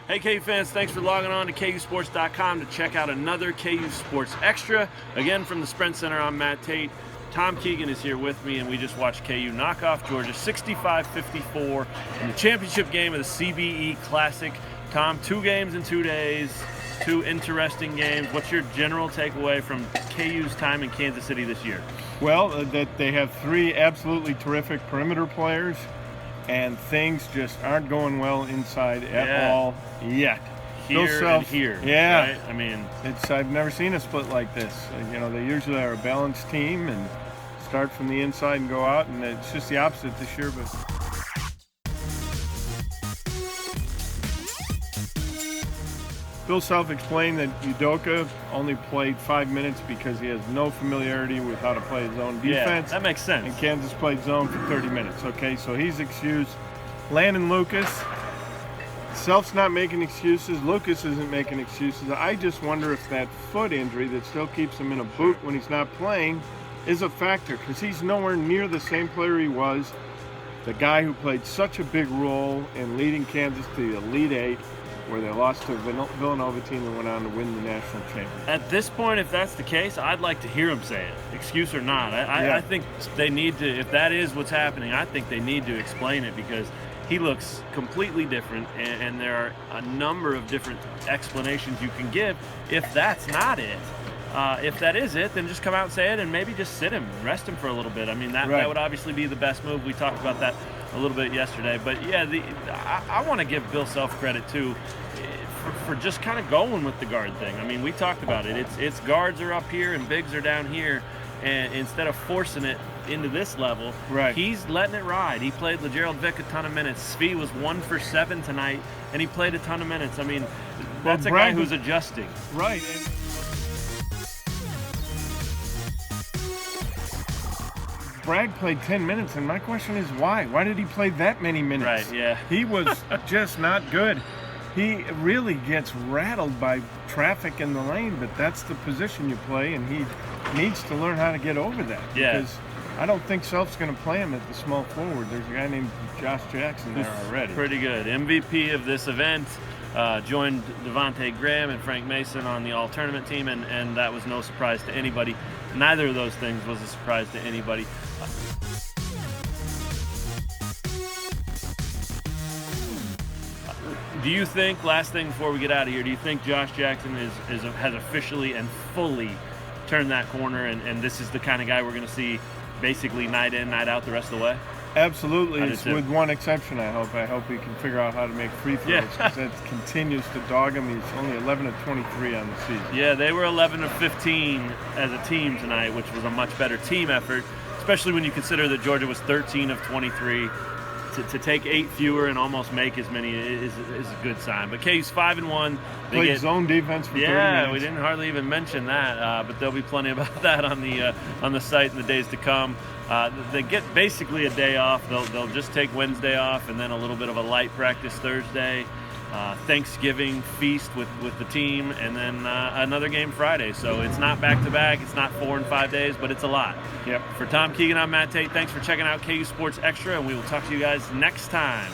Hey KU fans, thanks for logging on to KUsports.com to check out another KU Sports Extra. Again, from the Sprint Center, I'm Matt Tate. Tom Keegan is here with me, and we just watched KU knock off Georgia 65-54 in the championship game of the CBE Classic. Tom, 2 games in 2 days, 2 interesting games. What's your general takeaway from KU's time in Kansas City this year? Well, that they have 3 absolutely terrific perimeter players, and things just aren't going well inside at all yet. Here and here. Yeah. Right? I mean, I've never seen a split like this. You know, they usually are a balanced team and start from the inside and go out, and it's just the opposite this year. But Bill Self explained that Udoka only played 5 minutes because he has no familiarity with how to play his own defense. Yeah, that makes sense. And Kansas played zone for 30 minutes. Okay, so he's excused. Landon Lucas, Self's not making excuses. Lucas isn't making excuses. I just wonder if that foot injury that still keeps him in a boot when he's not playing is a factor, because he's nowhere near the same player he was, the guy who played such a big role in leading Kansas to the Elite Eight, where they lost to a Villanova team and went on to win the national championship. At this point, if that's the case, I'd like to hear him say it, excuse or not. I think they need to, if that is what's happening, I think they need to explain it, because he looks completely different, and there are a number of different explanations you can give if that's not it. If that is it, then just come out and say it, and maybe just sit him, rest him for a little bit. I mean, that would obviously be the best move. We talked about that a little bit yesterday. But, yeah, I want to give Bill Self credit, too, for just kind of going with the guard thing. I mean, we talked about it. It's guards are up here and bigs are down here. And instead of forcing it into this level, he's letting it ride. He played LeGerald Vick a ton of minutes. Svi was 1 for 7 tonight, and he played a ton of minutes. I mean, that's a guy who's adjusting. Right. Bragg played 10 minutes, and my question is why? Why did he play that many minutes? Right, yeah. He was just not good. He really gets rattled by traffic in the lane, but that's the position you play, and he needs to learn how to get over that. Yeah. Because I don't think Self's going to play him at the small forward. There's a guy named Josh Jackson there already. Pretty good. MVP of this event. Joined Devontae Graham and Frank Mason on the all-tournament team, and that was no surprise to anybody. Neither of those things was a surprise to anybody. Do you think, last thing before we get out of here, do you think Josh Jackson has officially and fully turned that corner, and this is the kind of guy we're going to see basically night in, night out the rest of the way? Absolutely. It's with one exception, I hope. I hope he can figure out how to make free throws, because that continues to dog him. He's only 11 of 23 on the season. Yeah, they were 11 of 15 as a team tonight, which was a much better team effort, especially when you consider that Georgia was 13 of 23. To take 8 fewer and almost make as many is a good sign. But KU's 5-1. They played zone defense for 30 minutes. Yeah, we didn't hardly even mention that, but there'll be plenty about that on the site in the days to come. They get basically a day off. They'll just take Wednesday off, and then a little bit of a light practice Thursday. Thanksgiving feast with the team, and then another game Friday. So it's not back-to-back. It's not 4 and 5 days, but it's a lot. Yep. For Tom Keegan, I'm Matt Tate. Thanks for checking out KU Sports Extra, and we will talk to you guys next time.